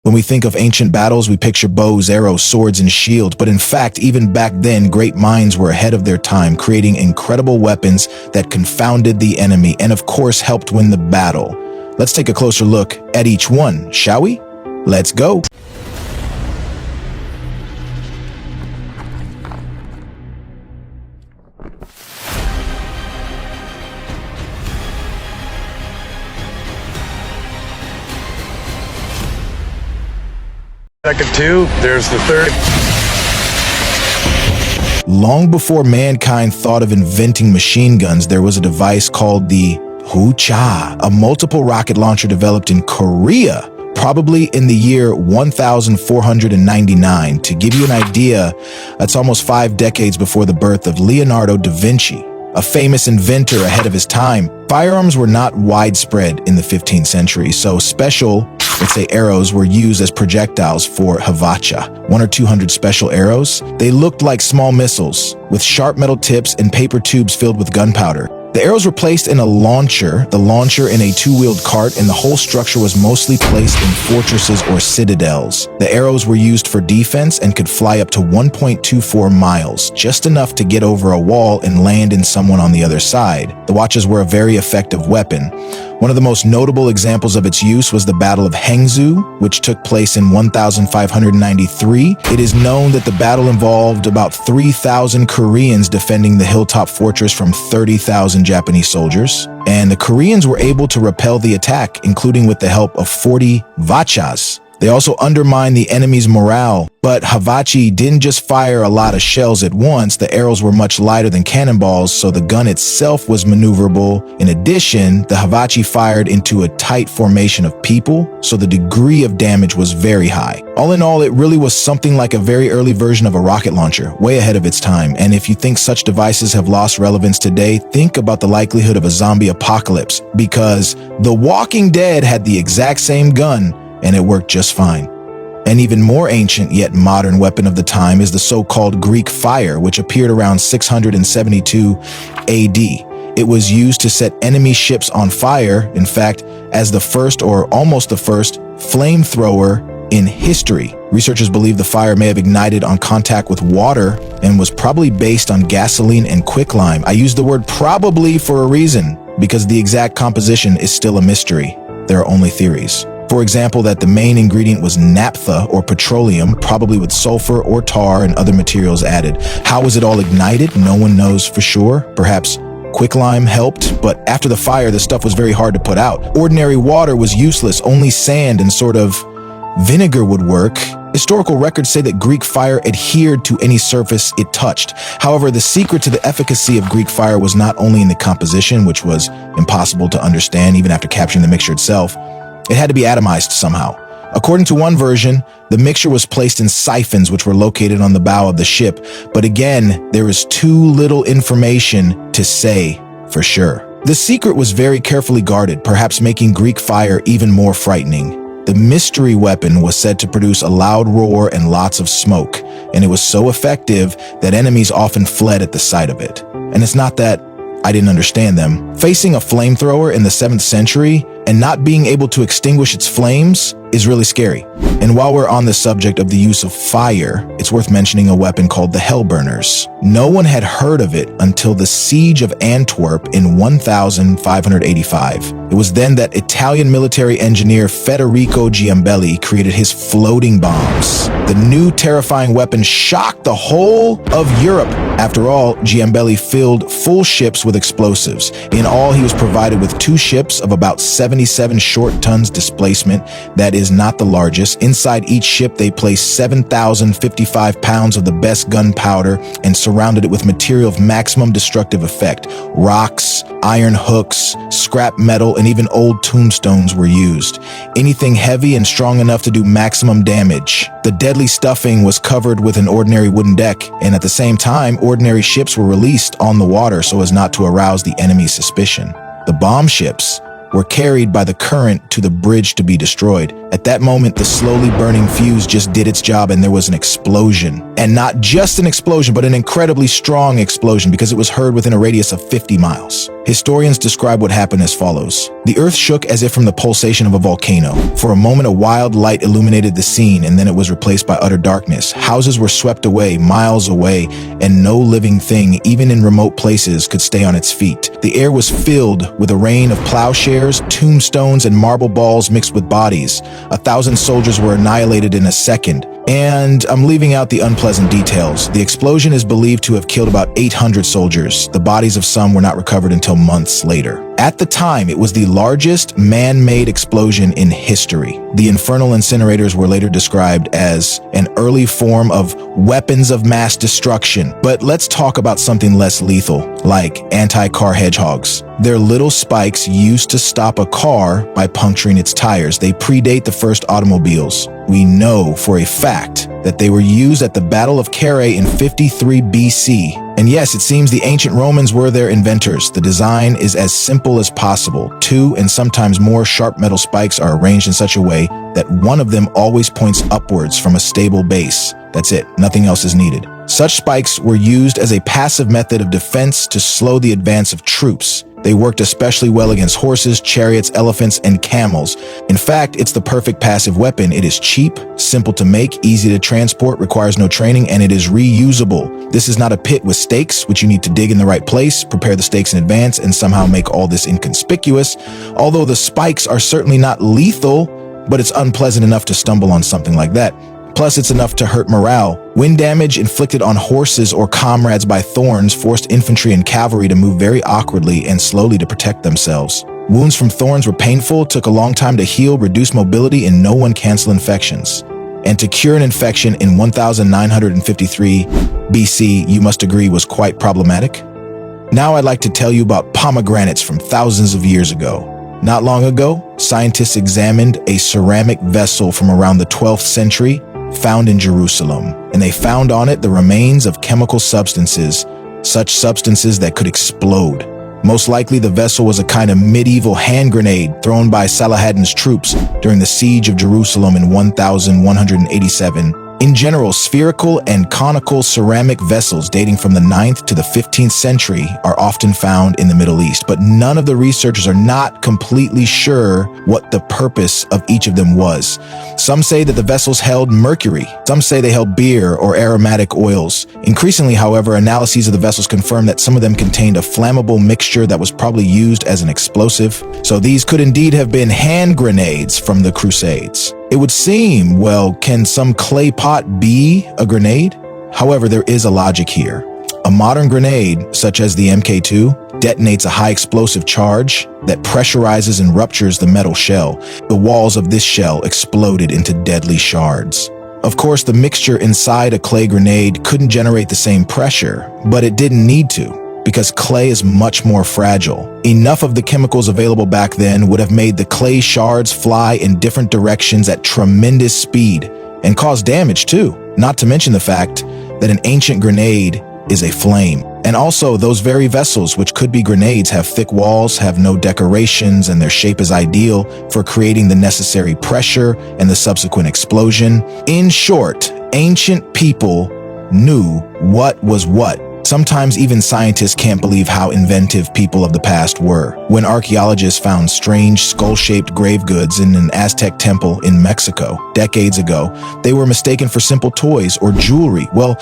When we think of ancient battles, we picture bows, arrows, swords, and shields, but in fact, even back then, great minds were ahead of their time, creating incredible weapons that confounded the enemy and of course helped win the battle. Let's take a closer look at each one, shall we? Let's go! Second two, there's the third. Long before mankind thought of inventing machine guns, there was a device called the Hu-Cha, a multiple rocket launcher developed in Korea, probably in the year 1499. To give you an idea, that's almost 5 decades before the birth of Leonardo da Vinci, a famous inventor ahead of his time. Firearms were not widespread in the 15th century, so special, let's say, arrows were used as projectiles for havacha, 100 or 200 special arrows. They looked like small missiles with sharp metal tips and paper tubes filled with gunpowder. The arrows were placed in a launcher, the launcher in a 2-wheeled cart, and the whole structure was mostly placed in fortresses or citadels. The arrows were used for defense and could fly up to 1.24 miles, just enough to get over a wall and land in someone on the other side. The watches were a very effective weapon. One of the most notable examples of its use was the Battle of Hangzhou, which took place in 1593. It is known that the battle involved about 3,000 Koreans defending the hilltop fortress from 30,000 Japanese soldiers, and the Koreans were able to repel the attack, including with the help of 40 vachas. They also undermined the enemy's morale, but havachi didn't just fire a lot of shells at once. The arrows were much lighter than cannonballs, so the gun itself was maneuverable. In addition, the havachi fired into a tight formation of people, so the degree of damage was very high. All in all, it really was something like a very early version of a rocket launcher, way ahead of its time. And if you think such devices have lost relevance today, think about the likelihood of a zombie apocalypse, because The Walking Dead had the exact same gun, and it worked just fine. An even more ancient yet modern weapon of the time is the so-called Greek fire, which appeared around 672 AD. It was used to set enemy ships on fire, in fact, as the first or almost the first flamethrower in history. Researchers believe the fire may have ignited on contact with water and was probably based on gasoline and quicklime. I use the word probably for a reason, because the exact composition is still a mystery. There are only theories. For example, that the main ingredient was naphtha or petroleum, probably with sulfur or tar and other materials added. How was it all ignited? No one knows for sure. Perhaps quicklime helped, but after the fire, the stuff was very hard to put out. Ordinary water was useless. Only sand and sort of vinegar would work. Historical records say that Greek fire adhered to any surface it touched. However, the secret to the efficacy of Greek fire was not only in the composition, which was impossible to understand even after capturing the mixture itself. It had to be atomized somehow. According to one version, the mixture was placed in siphons which were located on the bow of the ship, but again, there is too little information to say for sure. The secret was very carefully guarded, perhaps making Greek fire even more frightening. The mystery weapon was said to produce a loud roar and lots of smoke, and it was so effective that enemies often fled at the sight of it. And it's not that I didn't understand them. Facing a flamethrower in the 7th century and not being able to extinguish its flames is really scary. And while we're on the subject of the use of fire, it's worth mentioning a weapon called the Hellburners. No one had heard of it until the siege of Antwerp in 1585. It was then that Italian military engineer Federico Giambelli created his floating bombs. The new terrifying weapon shocked the whole of Europe. After all, Giambelli filled full ships with explosives. In all, he was provided with 2 ships of about 77 short tons displacement. That is not the largest. Inside each ship, they placed 7,055 pounds of the best gunpowder and surrounded it with material of maximum destructive effect. Rocks, iron hooks, scrap metal, and even old tombstones were used. Anything heavy and strong enough to do maximum damage. The deadly stuffing was covered with an ordinary wooden deck, and at the same time, ordinary ships were released on the water so as not to arouse the enemy's suspicion. The bomb ships were carried by the current to the bridge to be destroyed. At that moment, the slowly burning fuse just did its job and there was an explosion. And not just an explosion, but an incredibly strong explosion because it was heard within a radius of 50 miles. Historians describe what happened as follows. The earth shook as if from the pulsation of a volcano. For a moment, a wild light illuminated the scene and then it was replaced by utter darkness. Houses were swept away, miles away, and no living thing, even in remote places, could stay on its feet. The air was filled with a rain of plowshares, tombstones, and marble balls mixed with bodies. 1,000 soldiers were annihilated in a second. And I'm leaving out the unpleasant details. The explosion is believed to have killed about 800 soldiers. The bodies of some were not recovered until months later. At the time, it was the largest man-made explosion in history. The infernal incinerators were later described as an early form of weapons of mass destruction. But let's talk about something less lethal, like anti-car hedgehogs. They're little spikes used to stop a car by puncturing its tires. They predate the first automobiles. We know for a fact that they were used at the Battle of Carrhae in 53 BC. And yes, it seems the ancient Romans were their inventors. The design is as simple as possible. 2 and sometimes more sharp metal spikes are arranged in such a way that one of them always points upwards from a stable base. That's it. Nothing else is needed. Such spikes were used as a passive method of defense to slow the advance of troops. They worked especially well against horses, chariots, elephants, and camels. In fact, it's the perfect passive weapon. It is cheap, simple to make, easy to transport, requires no training, and it is reusable. This is not a pit with stakes, which you need to dig in the right place, prepare the stakes in advance, and somehow make all this inconspicuous. Although the spikes are certainly not lethal, but it's unpleasant enough to stumble on something like that. Plus, it's enough to hurt morale. Wind damage inflicted on horses or comrades by thorns forced infantry and cavalry to move very awkwardly and slowly to protect themselves. Wounds from thorns were painful, took a long time to heal, reduce mobility, and no one cancel infections. And to cure an infection in 1953 BC, you must agree, was quite problematic. Now I'd like to tell you about pomegranates from thousands of years ago. Not long ago, scientists examined a ceramic vessel from around the 12th century found in Jerusalem, and they found on it the remains of chemical substances, such substances that could explode. Most likely the vessel was a kind of medieval hand grenade thrown by Saladin's troops during the siege of Jerusalem in 1187. In general, spherical and conical ceramic vessels dating from the 9th to the 15th century are often found in the Middle East, but none of the researchers are not completely sure what the purpose of each of them was. Some say that the vessels held mercury. Some say they held beer or aromatic oils. Increasingly, however, analyses of the vessels confirm that some of them contained a flammable mixture that was probably used as an explosive. So these could indeed have been hand grenades from the Crusades. It would seem, well, can some clay pot be a grenade? However, there is a logic here. A modern grenade, such as the Mk2, detonates a high explosive charge that pressurizes and ruptures the metal shell. The walls of this shell exploded into deadly shards. Of course, the mixture inside a clay grenade couldn't generate the same pressure, but it didn't need to, because clay is much more fragile. Enough of the chemicals available back then would have made the clay shards fly in different directions at tremendous speed and cause damage too, not to mention the fact that an ancient grenade is a flame. And also, those very vessels, which could be grenades, have thick walls, have no decorations, and their shape is ideal for creating the necessary pressure and the subsequent explosion. In short, ancient people knew what was what. Sometimes even scientists can't believe how inventive people of the past were. When archaeologists found strange skull-shaped grave goods in an Aztec temple in Mexico decades ago, they were mistaken for simple toys or jewelry. Well,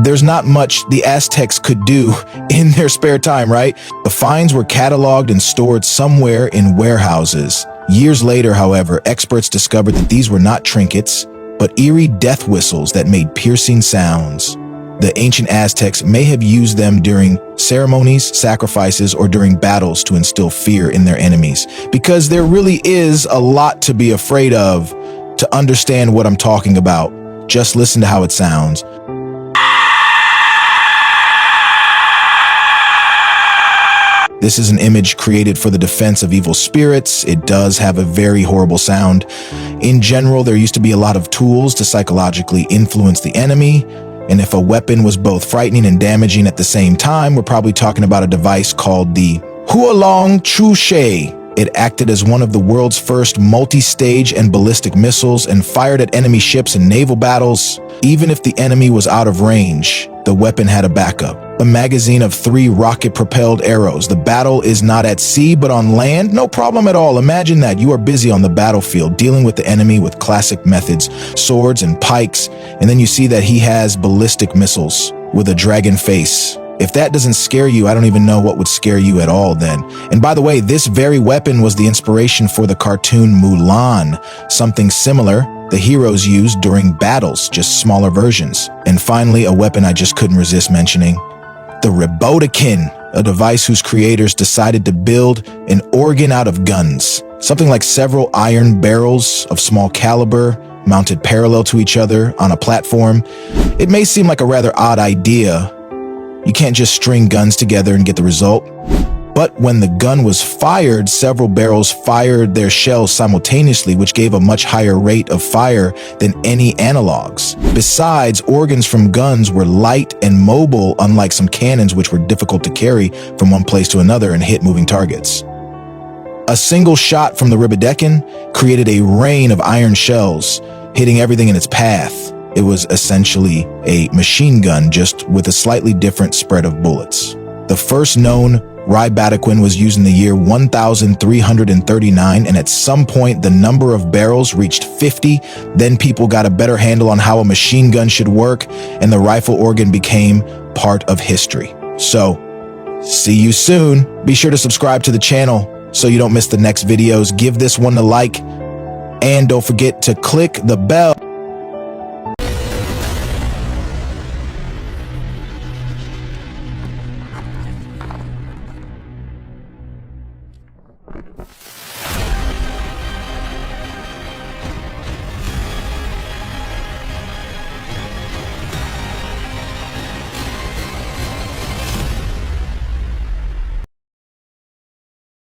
there's not much the Aztecs could do in their spare time, right? The finds were cataloged and stored somewhere in warehouses. Years later, however, experts discovered that these were not trinkets, but eerie death whistles that made piercing sounds. The ancient Aztecs may have used them during ceremonies, sacrifices, or during battles to instill fear in their enemies. Because there really is a lot to be afraid of to understand what I'm talking about. Just listen to how it sounds. This is an image created for the defense of evil spirits. It does have a very horrible sound. In general, there used to be a lot of tools to psychologically influence the enemy. And if a weapon was both frightening and damaging at the same time, we're probably talking about a device called the Huolong Chu She. It acted as one of the world's first multi-stage and ballistic missiles and fired at enemy ships in naval battles. Even if the enemy was out of range, the weapon had a backup. A magazine of 3 rocket-propelled arrows. The battle is not at sea, but on land? No problem at all. Imagine that. You are busy on the battlefield, dealing with the enemy with classic methods, swords and pikes, and then you see that he has ballistic missiles with a dragon face. If that doesn't scare you, I don't even know what would scare you at all then. And by the way, this very weapon was the inspiration for the cartoon Mulan. Something similar the heroes used during battles, just smaller versions. And finally, a weapon I just couldn't resist mentioning. The Robotikin, a device whose creators decided to build an organ out of guns. Something like several iron barrels of small caliber, mounted parallel to each other on a platform. It may seem like a rather odd idea. You can't just string guns together and get the result. But when the gun was fired, several barrels fired their shells simultaneously, which gave a much higher rate of fire than any analogs. Besides, organs from guns were light and mobile, unlike some cannons which were difficult to carry from one place to another and hit moving targets. A single shot from the Robotikin created a rain of iron shells, hitting everything in its path. It was essentially a machine gun, just with a slightly different spread of bullets. The first known Robotikin was used in the year 1339, and at some point the number of barrels reached 50. Then people got a better handle on how a machine gun should work, and the rifle organ became part of history. So, see you soon. Be sure to subscribe to the channel so you don't miss the next videos. Give this one a like, and don't forget to click the bell.